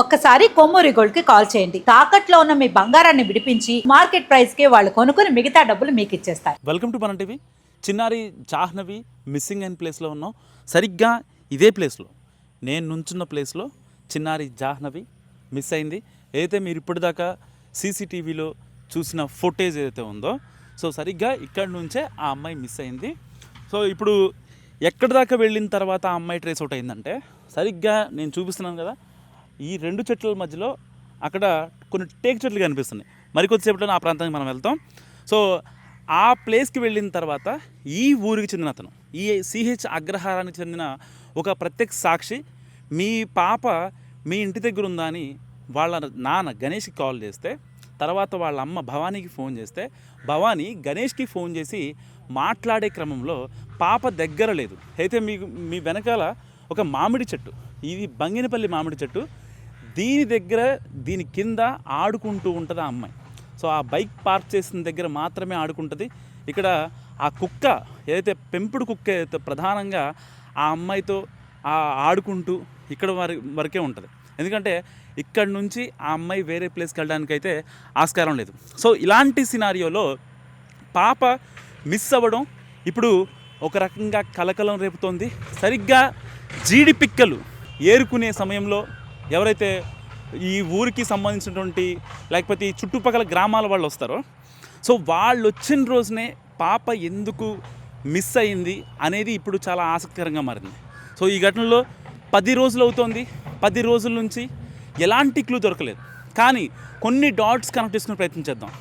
ఒక్కసారి కొమ్మూరి గోల్డ్ కి కాల్ చేయండి. తాకట్లో ఉన్న మీ బంగారాన్ని విడిపించి మార్కెట్ ప్రైస్ కి వాళ్ళు కొనుక్కుని మిగతా డబ్బులు మీకు ఇచ్చేస్తారు. వెల్కమ్ టు మన టీవీ. చిన్నారి జాహ్నవి మిస్సింగ్ అయిన ప్లేస్లో ఉన్నాం. సరిగ్గా ఇదే ప్లేస్లో, నేను నుంచున్న ప్లేస్లో చిన్నారి జాహ్నవి మిస్ అయింది. ఏదైతే మీరు ఇప్పటిదాకా సీసీటీవీలో చూసిన ఫుటేజ్ ఏదైతే ఉందో, సో సరిగ్గా ఇక్కడి నుంచే ఆ అమ్మాయి మిస్ అయింది. సో ఇప్పుడు ఎక్కడి దాకా వెళ్ళిన తర్వాత ఆ అమ్మాయి ట్రేస్ అవుట్ అయిందంటే, సరిగ్గా నేను చూపిస్తున్నాను కదా, ఈ రెండు చెట్ల మధ్యలో అక్కడ కొన్ని టేక్ చెట్లు కనిపిస్తున్నాయి. మరికొద్దిసేపట్లో ఆ ప్రాంతానికి మనం వెళ్తాం. సో ఆ ప్లేస్కి వెళ్ళిన తర్వాత ఈ ఊరికి చెందిన అతను, ఈ సిహెచ్ అగ్రహారానికి చెందిన ఒక ప్రత్యక్ష సాక్షి, మీ పాప మీ ఇంటి దగ్గర ఉందా అని వాళ్ళ నాన్న గణేష్కి కాల్ చేస్తే, తర్వాత వాళ్ళ అమ్మ భవానీకి ఫోన్ చేస్తే, భవానీ గణేష్కి ఫోన్ చేసి మాట్లాడే క్రమంలో పాప దగ్గర లేదు. అయితే మీకు మీ వెనకాల ఒక మామిడి చెట్టు, ఇది బంగినపల్లి మామిడి చెట్టు, దీని దగ్గర దీని కింద ఆడుకుంటూ ఉంటుంది ఆ అమ్మాయి. సో ఆ బైక్ పార్క్ చేసిన దగ్గర మాత్రమే ఆడుకుంటుంది. ఇక్కడ ఆ కుక్క ఏదైతే పెంపుడు కుక్క ఏదైతే ప్రధానంగా ఆ అమ్మాయితో ఆడుకుంటూ ఇక్కడ వరకే ఉంటుంది. ఎందుకంటే ఇక్కడ నుంచి ఆ అమ్మాయి వేరే ప్లేస్కి వెళ్ళడానికైతే ఆస్కారం లేదు. సో ఇలాంటి సినారియోలో పాప మిస్ అవ్వడం ఇప్పుడు ఒక రకంగా కలకలం రేపుతోంది. సరిగ్గా జీడి పిక్కలు ఏరుకునే సమయంలో ఎవరైతే ఈ ఊరికి సంబంధించినటువంటి లేకపోతే ఈ చుట్టుపక్కల గ్రామాల వాళ్ళు వస్తారో, సో వాళ్ళు వచ్చిన రోజునే పాప ఎందుకు మిస్ అయింది అనేది ఇప్పుడు చాలా ఆసక్తికరంగా మారింది. సో ఈ ఘటనలో 10 రోజులు అవుతోంది. 10 రోజుల నుంచి ఎలాంటి క్లూ దొరకలేదు. కానీ కొన్ని డాట్స్ కనెక్ట్ చేసుకునే ప్రయత్నం చేద్దాం.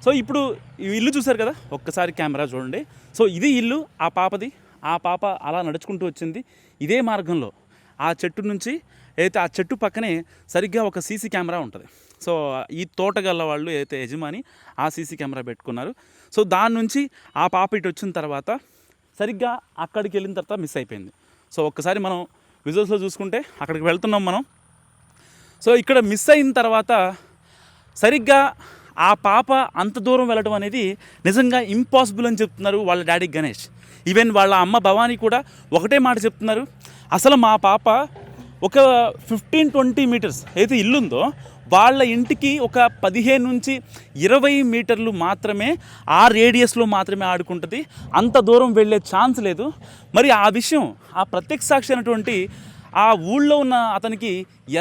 సో ఇప్పుడు ఈ ఇల్లు చూశారు కదా, ఒక్కసారి కెమెరా చూడండి. సో ఇది ఇల్లు ఆ పాపది. ఆ పాప అలా నడుచుకుంటూ వచ్చింది ఇదే మార్గంలో. ఆ చెట్టు నుంచి అయితే ఆ చెట్టు పక్కనే సరిగ్గా ఒక సీసీ కెమెరా ఉంటుంది. సో ఈ తోటగల్ల వాళ్ళు అయితే యజమాని ఆ సీసీ కెమెరా పెట్టుకున్నారు. సో దాని నుంచి ఆ పాప ఇటు వచ్చిన తర్వాత సరిగ్గా అక్కడికి వెళ్ళిన తర్వాత మిస్ అయిపోయింది. సో ఒక్కసారి మనం విజువల్స్లో చూసుకుంటే అక్కడికి వెళ్తున్నాం మనం. సో ఇక్కడ మిస్ అయిన తర్వాత సరిగ్గా ఆ పాప అంత దూరం వెళ్ళడం అనేది నిజంగా ఇంపాసిబుల్ అని చెప్తున్నారు వాళ్ళ డాడీ గణేష్. ఈవెన్ వాళ్ళ అమ్మ భవానీ కూడా ఒకటే మాట చెప్తున్నారు, అసలు మా పాప ఒక 15-20 మీటర్స్ అయితే ఇల్లుందో వాళ్ళ ఇంటికి ఒక 15 నుంచి 20 మీటర్లు మాత్రమే, ఆ రేడియస్లో మాత్రమే ఆడుకుంటుంది. అంత దూరం వెళ్ళే ఛాన్స్ లేదు. మరి ఆ విషయం ఆ ప్రత్యక్ష సాక్షి అయినటువంటి ఆ ఊళ్ళో ఉన్న అతనికి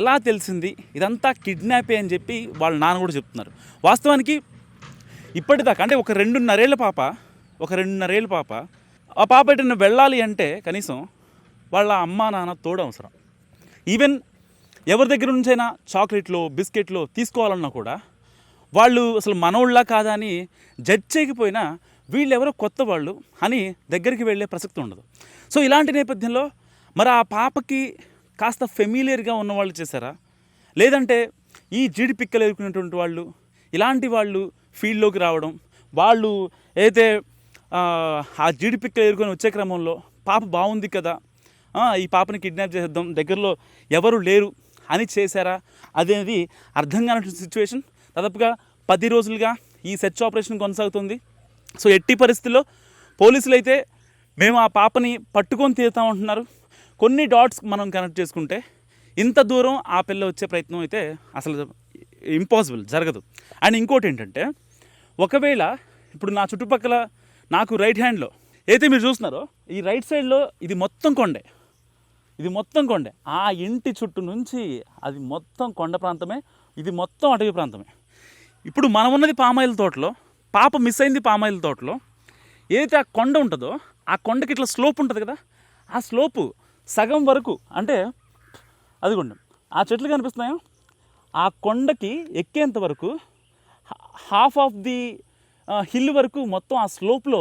ఎలా తెలిసింది? ఇదంతా కిడ్నాపే అని చెప్పి వాళ్ళ నాన్న కూడా చెప్తున్నారు. వాస్తవానికి ఇప్పటిదాకా అంటే ఒక 2.5 ఏళ్ళ పాప ఆ పాప ఎటన్నా వెళ్ళాలి అంటే కనీసం వాళ్ళ అమ్మా నాన్న తోడు అవసరం. ఈవెన్ ఎవరి దగ్గర నుంచైనా చాక్లెట్లు బిస్కెట్లు తీసుకోవాలన్నా కూడా వాళ్ళు అసలు మనోళ్ళ కాదా అని జడ్జ్ చేయకపోయినా వీళ్ళెవరో కొత్త వాళ్ళు అని దగ్గరికి వెళ్ళే ప్రసక్తి ఉండదు. సో ఇలాంటి నేపథ్యంలో మరి ఆ పాపకి కాస్త ఫెమిలియర్గా ఉన్నవాళ్ళు చేశారా, లేదంటే ఈ జీడి పిక్కలు ఎదుర్కొనేటువంటి వాళ్ళు ఇలాంటి వాళ్ళు ఫీల్డ్లోకి రావడం, వాళ్ళు ఏదైతే ఆ జీడి పిక్కలు ఎదుర్కొని వచ్చే క్రమంలో పాప బాగుంది కదా, ఈ పాపని కిడ్నాప్ చేసేద్దాం, దగ్గరలో ఎవరు లేరు అని చేశారా అనేది అర్థం కాని సిచ్యువేషన్. దాదాపుగా 10 రోజులుగా ఈ సెర్చ్ ఆపరేషన్ కొనసాగుతుంది. సో ఎట్టి పరిస్థితుల్లో పోలీసులు అయితే మేము ఆ పాపని పట్టుకొని తీరుతామంటున్నారు. కొన్ని డాట్స్ మనం కనెక్ట్ చేసుకుంటే ఇంత దూరం ఆ పిల్ల వచ్చే ప్రయత్నం అయితే అసలు ఇంపాసిబుల్, జరగదు. అండ్ ఇంకోటి ఏంటంటే, ఒకవేళ ఇప్పుడు నా చుట్టుపక్కల నాకు రైట్ హ్యాండ్లో అయితే మీరు చూస్తున్నారో ఈ రైట్ సైడ్లో ఇది మొత్తం కొండే, ఆ ఇంటి చుట్టూ నుంచి అది మొత్తం కొండ ప్రాంతమే, ఇది మొత్తం అటవీ ప్రాంతమే. ఇప్పుడు మనం ఉన్నది పామాయిల్ తోటలో, పాప మిస్ అయింది పామాయిల్ తోటలో. ఏదైతే ఆ కొండ ఉంటుందో ఆ కొండకి ఇట్లా స్లోప్ ఉంటుంది కదా, ఆ స్లోపు సగం వరకు అంటే అదిగోండి ఆ చెట్లు కనిపిస్తున్నాయో ఆ కొండకి ఎక్కేంత వరకు హాఫ్ ఆఫ్ ది హిల్ వరకు మొత్తం ఆ స్లోప్లో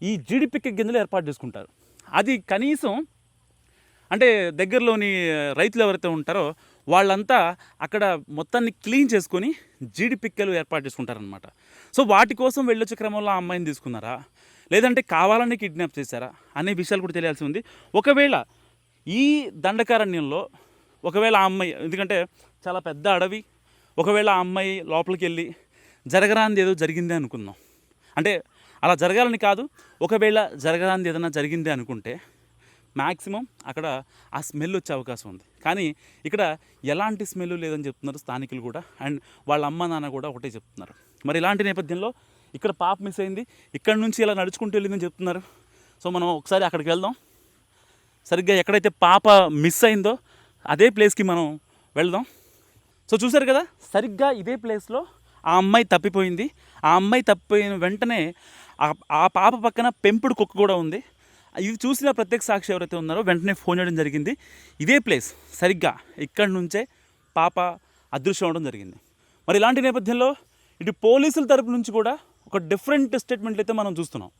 ఈ జీడిపిక్క గింజలు ఏర్పాటు చేసుకుంటారు. అది కనీసం అంటే దగ్గరలోని రైతులు ఎవరైతే ఉంటారో వాళ్ళంతా అక్కడ మొత్తాన్ని క్లీన్ చేసుకొని జీడి పిక్కలు ఏర్పాటు చేసుకుంటారనమాట. సో వాటి కోసం వెళ్ళొచ్చే క్రమంలో ఆ అమ్మాయిని తీసుకున్నారా, లేదంటే కావాలని కిడ్నాప్ చేశారా అనే విషయాలు కూడా తెలియాల్సి ఉంది. ఒకవేళ ఈ దండకారణ్యంలో ఒకవేళ ఆ అమ్మాయి, ఎందుకంటే చాలా పెద్ద అడవి, ఒకవేళ ఆ అమ్మాయి లోపలికి వెళ్ళి జరగరాంది ఏదో జరిగిందే అనుకుందాం, అంటే అలా జరగాలని కాదు, ఒకవేళ జరగరాంది ఏదైనా జరిగిందే అనుకుంటే మ్యాక్సిమం అక్కడ ఆ స్మెల్ వచ్చే అవకాశం ఉంది. కానీ ఇక్కడ ఎలాంటి స్మెల్ లేదని చెప్తున్నారు స్థానికులు కూడా, అండ్ వాళ్ళ అమ్మ నాన్న కూడా ఒకటే చెప్తున్నారు. మరి ఇలాంటి నేపథ్యంలో ఇక్కడ పాప మిస్ అయింది, ఇక్కడ నుంచి ఇలా నడుచుకుంటూ వెళ్ళిందని చెప్తున్నారు. సో మనం ఒకసారి అక్కడికి వెళ్దాం. సరిగ్గా ఎక్కడైతే పాప మిస్ అయిందో అదే ప్లేస్కి మనం వెళ్దాం. సో చూసారు కదా, సరిగ్గా ఇదే ప్లేస్లో ఆ అమ్మాయి తప్పిపోయింది. ఆ అమ్మాయి తప్పిపోయిన వెంటనే ఆ పాప పక్కన పెంపుడు కుక్క కూడా ఉంది. ఇది చూసిన ప్రత్యక్ష సాక్షి ఎవరైతే ఉన్నారో వెంటనే ఫోన్ చేయడం జరిగింది. ఇదే ప్లేస్ సరిగ్గా ఇక్కడి నుంచే పాప అదృశ్యం అవడం జరిగింది. మరి ఇలాంటి నేపథ్యంలో ఇటు పోలీసుల తరపు నుంచి కూడా ఒక డిఫరెంట్ స్టేట్మెంట్లు అయితే మనం చూస్తున్నాం.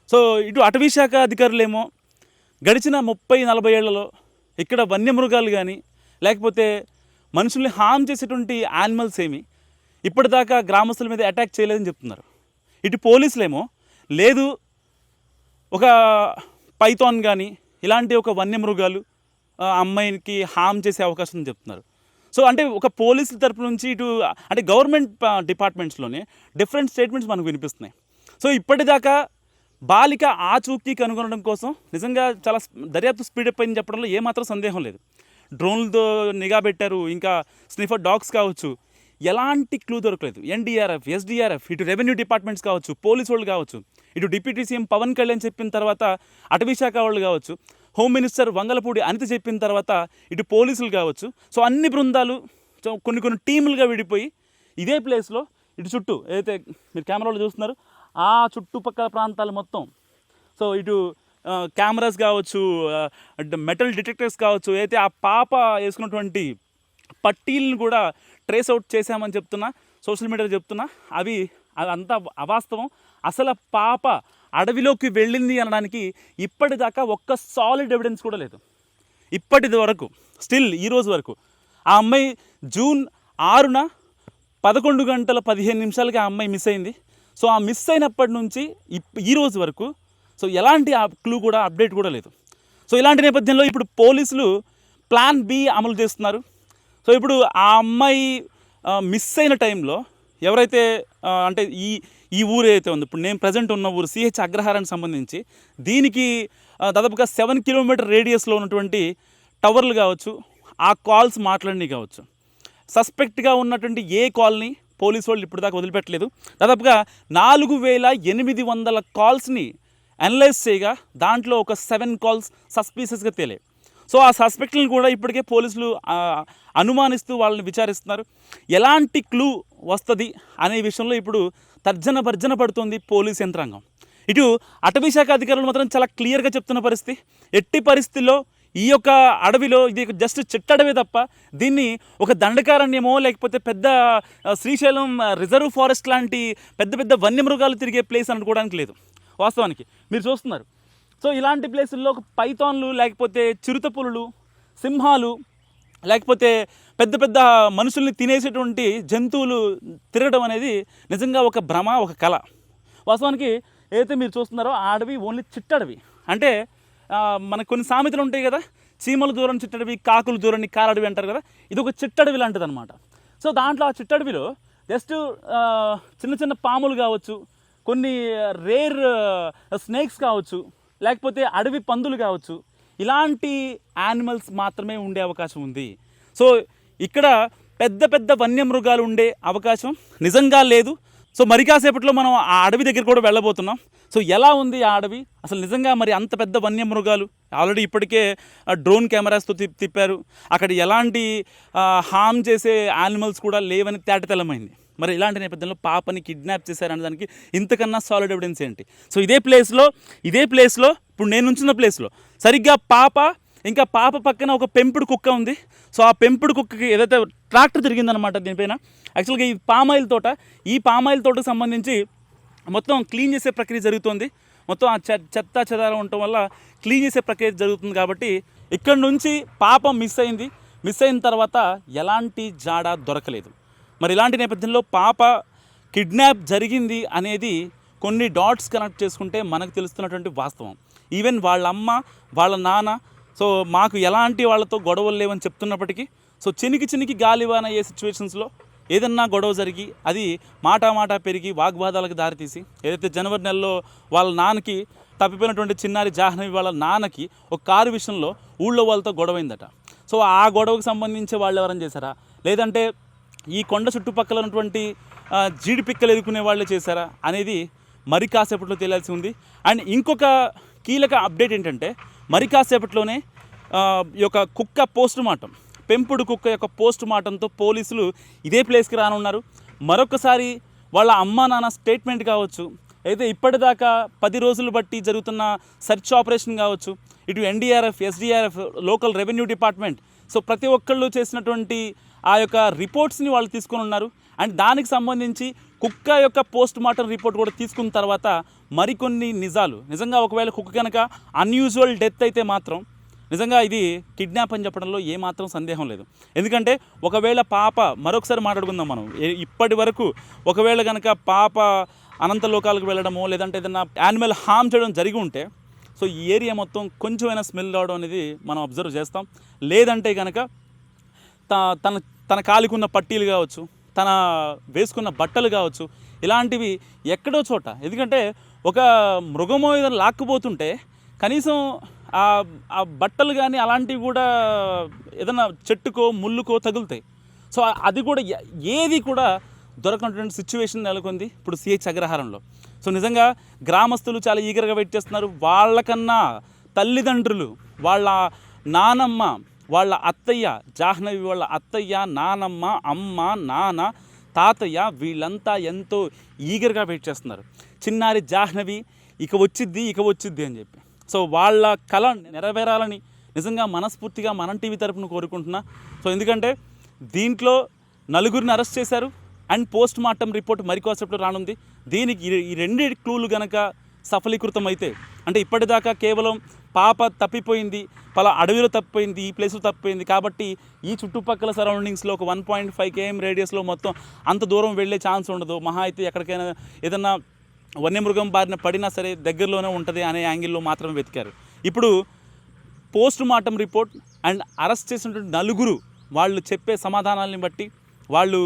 సో ఇటు అటవీ శాఖ అధికారులేమో గడిచిన 30-40 ఏళ్లలో ఇక్కడ వన్యమృగాలు కానీ లేకపోతే మనుషుల్ని హామ్ చేసేటువంటి యానిమల్స్ ఏమి ఇప్పటిదాకా గ్రామస్తుల మీద అటాక్ చేయలేదని చెప్తున్నారు. ఇటు పోలీసులేమో లేదు, ఒక పైథాన్ కానీ ఇలాంటి ఒక వన్యమృగాలు అమ్మాయికి హామ్ చేసే అవకాశం ఉందని చెప్తున్నారు. సో అంటే ఒక పోలీసుల తరపు నుంచి ఇటు అంటే గవర్నమెంట్ డిపార్ట్మెంట్స్లోనే డిఫరెంట్ స్టేట్మెంట్స్ మనకు వినిపిస్తున్నాయి. సో ఇప్పటిదాకా బాలిక ఆచూకీ కనుగొనడం కోసం నిజంగా చాలా దర్యాప్తు స్పీడప్ అయింది చెప్పడంలో ఏమాత్రం సందేహం లేదు. డ్రోన్లతో నిఘా పెట్టారు, ఇంకా స్నిఫర్ డాగ్స్ కావచ్చు, ఎలాంటి క్లూ దొరకలేదు. ఎన్డీఆర్ఎఫ్, ఎస్డీఆర్ఎఫ్, ఇటు రెవెన్యూ డిపార్ట్మెంట్స్ కావచ్చు, పోలీసు వాళ్ళు కావచ్చు, ఇటు డిప్యూటీ సీఎం పవన్ కళ్యాణ్ చెప్పిన తర్వాత అటవీ శాఖ వాళ్ళు కావచ్చు, హోమ్ మినిస్టర్ వంగలపూడి అనిత చెప్పిన తర్వాత ఇటు పోలీసులు కావచ్చు. సో అన్ని బృందాలు కొన్ని టీములుగా విడిపోయి ఇదే ప్లేస్లో ఇటు చుట్టూ ఏదైతే మీరు కెమెరాలో చూస్తున్నారు ఆ చుట్టుపక్కల ప్రాంతాలు మొత్తం, సో ఇటు కెమెరాస్ కావచ్చు, మెటల్ డిటెక్టర్స్ కావచ్చు, అయితే ఆ పాప వేసుకున్నటువంటి పట్టీలను కూడా ట్రేస్ అవుట్ చేశామని చెప్తున్నా, సోషల్ మీడియాలో చెప్తున్నా. అదంతా అవాస్తవం. అసలు పాప అడవిలోకి వెళ్ళింది అనడానికి ఇప్పటిదాకా ఒక్క సాలిడ్ ఎవిడెన్స్ కూడా లేదు. ఇప్పటిది వరకు స్టిల్ ఈ రోజు వరకు ఆ అమ్మాయి జూన్ 6న 11:15 ఆ అమ్మాయి మిస్ అయింది. సో ఆ మిస్ అయినప్పటి నుంచి ఈ రోజు వరకు సో ఎలాంటి క్లూ కూడా అప్డేట్ కూడా లేదు. సో ఇలాంటి నేపథ్యంలో ఇప్పుడు పోలీసులు ప్లాన్ బి అమలు చేస్తున్నారు. సో ఇప్పుడు ఆ అమ్మాయి మిస్ అయిన టైంలో ఎవరైతే అంటే ఈ ఊరు ఏదైతే ఉందో ఇప్పుడు నేను ప్రజెంట్ ఉన్న ఊరు సిహెచ్ అగ్రహారానికి సంబంధించి దీనికి దాదాపుగా 7 కిలోమీటర్ రేడియస్లో ఉన్నటువంటి టవర్లు కావచ్చు, ఆ కాల్స్ మాట్లాడినవి కావచ్చు, సస్పెక్ట్గా ఉన్నటువంటి ఏ కాల్ని పోలీసు వాళ్ళు ఇప్పుడు దాకా వదిలిపెట్టలేదు. దాదాపుగా 4800 కాల్స్ని అనలైజ్ చేయగా దాంట్లో ఒక 7 కాల్స్ సస్పీషియస్గా తేలాయి. సో ఆ సస్పెక్ట్లను కూడా ఇప్పటికే పోలీసులు అనుమానిస్తూ వాళ్ళని విచారిస్తున్నారు. ఎలాంటి క్లూ వస్తుంది అనే విషయంలో ఇప్పుడు తర్జన పడుతుంది పోలీస్ యంత్రాంగం. ఇటు అటవీ శాఖ అధికారులు మాత్రం చాలా క్లియర్గా చెప్తున్న పరిస్థితి, ఎట్టి పరిస్థితుల్లో ఈ యొక్క అడవిలో ఇది జస్ట్ చిట్టడవే తప్ప దీన్ని ఒక దండకారణ్యమో లేకపోతే పెద్ద శ్రీశైలం రిజర్వ్ ఫారెస్ట్ లాంటి పెద్ద వన్యమృగాలు తిరిగే ప్లేస్ అనుకోవడానికి లేదు. వాస్తవానికి మీరు చూస్తున్నారు. సో ఇలాంటి ప్లేసుల్లో ఒక పైథాన్లు లేకపోతే చిరుతపులులు, సింహాలు, లేకపోతే పెద్ద మనుషుల్ని తినేసేటువంటి జంతువులు తిరగడం అనేది నిజంగా ఒక భ్రమ, ఒక కళ. వాస్తవానికి ఏదైతే మీరు చూస్తున్నారో ఆ అడవి ఓన్లీ చిట్టడవి. అంటే మనకు కొన్ని సామెతలు ఉంటాయి కదా, చీమలు దూరం చిట్టడవి, కాకులు దూరం కాలడవి అంటారు కదా, ఇది ఒక చిట్టడవి లాంటిది అనమాట. సో దాంట్లో ఆ చిట్టడవిలో జస్ట్ చిన్న పాములు కావచ్చు, కొన్ని రేర్ స్నేక్స్ కావచ్చు, లేకపోతే అడవి పందులు కావచ్చు, ఇలాంటి యానిమల్స్ మాత్రమే ఉండే అవకాశం ఉంది. సో ఇక్కడ పెద్ద వన్యమృగాలు ఉండే అవకాశం నిజంగా లేదు. సో మరి కాసేపట్లో మనం ఆ అడవి దగ్గర కూడా వెళ్ళబోతున్నాం. సో ఎలా ఉంది ఆ అడవి అసలు నిజంగా, మరి అంత పెద్ద వన్యమృగాలు ఆల్రెడీ ఇప్పటికే డ్రోన్ కెమెరాస్తో తిప్పారు, అక్కడ ఎలాంటి హామ్ చేసే యానిమల్స్ కూడా లేవని తేటతెల్లమైంది. మరి ఇలాంటి నేపథ్యంలో పాపని కిడ్నాప్ చేశారనే దానికి ఇంతకన్నా సాలిడ్ ఎవిడెన్స్ ఏంటి? సో ఇదే ప్లేస్లో ఇప్పుడు నేను ఉంచిన ప్లేస్లో సరిగ్గా పాప పక్కన ఒక పెంపుడు కుక్క ఉంది. సో ఆ పెంపుడు కుక్కకి ఏదైతే ట్రాక్టర్ తిరిగిందనమాట దీనిపైన. యాక్చువల్గా ఈ పామాయిల్ తోటకు సంబంధించి మొత్తం క్లీన్ చేసే ప్రక్రియ జరుగుతుంది. మొత్తం ఆ చెత్త చెదారం ఉండటం వల్ల క్లీన్ చేసే ప్రక్రియ జరుగుతుంది. కాబట్టి ఇక్కడ నుంచి పాప మిస్ అయిన తర్వాత ఎలాంటి జాడ దొరకలేదు. మరి ఇలాంటి నేపథ్యంలో పాప కిడ్నాప్ జరిగింది అనేది కొన్ని డాట్స్ కనెక్ట్ చేసుకుంటే మనకు తెలుస్తున్నటువంటి వాస్తవం. ఈవెన్ వాళ్ళ అమ్మ, వాళ్ళ నాన్న సో మాకు ఎలాంటి వాళ్ళతో గొడవలు లేవని చెప్తున్నప్పటికీ సో చినికి గాలివాన అయ్యే సిచ్యువేషన్స్లో ఏదన్నా గొడవ జరిగి అది మాట పెరిగి వాగ్వాదాలకు దారితీసి ఏదైతే జనవరి నెలలో వాళ్ళ నాన్నకి తప్పిపోయినటువంటి చిన్నారి జాహ్నవి వాళ్ళ నాన్నకి ఒక కారు విషయంలో ఊళ్ళో వాళ్ళతో గొడవైందట. సో ఆ గొడవకు సంబంధించి వాళ్ళు ఎవరైనా చేశారా, లేదంటే ఈ కొండ చుట్టుపక్కల ఉన్నటువంటి జీడి పిక్కలు ఎదుర్కొనే వాళ్ళే చేశారా అనేది మరి కాసేపట్లో తెలియాల్సి ఉంది. అండ్ ఇంకొక కీలక అప్డేట్ ఏంటంటే మరి కాసేపట్లోనే ఈ యొక్క కుక్క పోస్ట్ మార్టం, పెంపుడు కుక్క యొక్క పోస్ట్ మార్టంతో పోలీసులు ఇదే ప్లేస్కి రానున్నారు. మరొకసారి వాళ్ళ అమ్మా నాన్న స్టేట్మెంట్ కావచ్చు, అయితే ఇప్పటిదాకా 10 రోజులు బట్టి జరుగుతున్న సెర్చ్ ఆపరేషన్ కావచ్చు, ఇటు NDRF, SDRF, local revenue department, so ప్రతి ఒక్కళ్ళు చేసినటువంటి ఆ యొక్క రిపోర్ట్స్ని వాళ్ళు తీసుకొని ఉన్నారు. అండ్ దానికి సంబంధించి కుక్క యొక్క పోస్ట్ మార్టం రిపోర్ట్ కూడా తీసుకున్న తర్వాత మరికొన్ని నిజాలు, నిజంగా ఒకవేళ కుక్క కనుక అన్యూజువల్ డెత్ అయితే మాత్రం నిజంగా ఇది కిడ్నాప్ అని చెప్పడంలో ఏమాత్రం సందేహం లేదు. ఎందుకంటే ఒకవేళ పాప, మరొకసారి మాట్లాడుకుందాం మనం, ఇప్పటి వరకు ఒకవేళ కనుక పాప అనంత లోకాలకు వెళ్ళడమో లేదంటే ఏదైనా యానిమల్ హార్మ్ చేయడం జరిగి ఉంటే సో ఈ ఏరియా మొత్తం కొంచెమైనా స్మెల్ రావడం అనేది మనం అబ్జర్వ్ చేస్తాం. లేదంటే కనుక తన తన కాలికున్న పట్టీలు కావచ్చు, తన వేసుకున్న బట్టలు కావచ్చు, ఇలాంటివి ఎక్కడో చోట, ఎందుకంటే ఒక మృగమో ఏదైనా లాక్కుపోతుంటే కనీసం ఆ బట్టలు కానీ అలాంటివి కూడా ఏదైనా చెట్టుకో ముళ్ళుకో తగులుతాయి. సో అది కూడా ఏది కూడా దొరకనటువంటి సిచ్యువేషన్ నెలకొంది ఇప్పుడు సిహెచ్ అగ్రహారంలో. సో నిజంగా గ్రామస్తులు చాలా ఈగర్గా వెయిట్ చేస్తున్నారు. వాళ్ళకన్నా తల్లిదండ్రులు, వాళ్ళ నానమ్మ, వాళ్ళ అత్తయ్య, జాహ్నవి వాళ్ళ అత్తయ్య, నానమ్మ, అమ్మ, నాన్న, తాతయ్య, వీళ్ళంతా ఎంతో ఈగర్గా వెయిట్ చేస్తున్నారు. చిన్నారి జాహ్నవి ఇక వచ్చిద్ది అని చెప్పి. సో వాళ్ళ కళ నెరవేరాలని నిజంగా మనస్ఫూర్తిగా మనం టీవీ తరపున కోరుకుంటున్నా. సో ఎందుకంటే దీంట్లో 4గురిని అరెస్ట్ చేశారు అండ్ పోస్ట్ మార్టం రిపోర్ట్ మరికోసేపట్లో రానుంది. దీనికి ఈ 2 క్లూలు కనుక సఫలీకృతం అయితే, అంటే ఇప్పటిదాకా కేవలం పాప తప్పిపోయింది, పలా అడవిలో తప్పిపోయింది, ఈ ప్లేస్లో తప్పిపోయింది కాబట్టి ఈ చుట్టుపక్కల సరౌండింగ్స్లో ఒక 1.5 km రేడియస్లో మొత్తం అంత దూరం వెళ్ళే ఛాన్స్ ఉండదు. మహా అయితే ఎక్కడికైనా ఏదన్నా వన్యమృగం బారిన పడినా సరే దగ్గరలోనే ఉంటుంది అనే యాంగిల్లో మాత్రమే వెతికారు. ఇప్పుడు post mortem report and arrest చేసినటువంటి 4 వాళ్ళు చెప్పే సమాధానాలని బట్టి, వాళ్ళు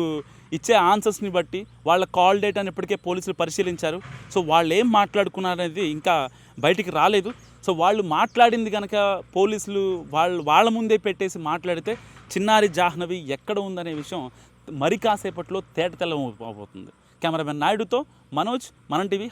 ఇచ్చే ఆన్సర్స్ని బట్టి, వాళ్ళ కాల్ డేటాని ఇప్పటికే పోలీసులు పరిశీలించారు. సో వాళ్ళు ఏం మాట్లాడుకున్నారనేది ఇంకా బయటికి రాలేదు. సో వాళ్ళు మాట్లాడింది కనుక పోలీసులు వాళ్ళ ముందే పెట్టేసి మాట్లాడితే చిన్నారి జాహ్నవి ఎక్కడ ఉందనే విషయం మరి కాసేపట్లో తేటతెల్లం అవబోతుంది. కెమెరామెన్ నాయుడుతో మనోజ్, మనం టీవీ,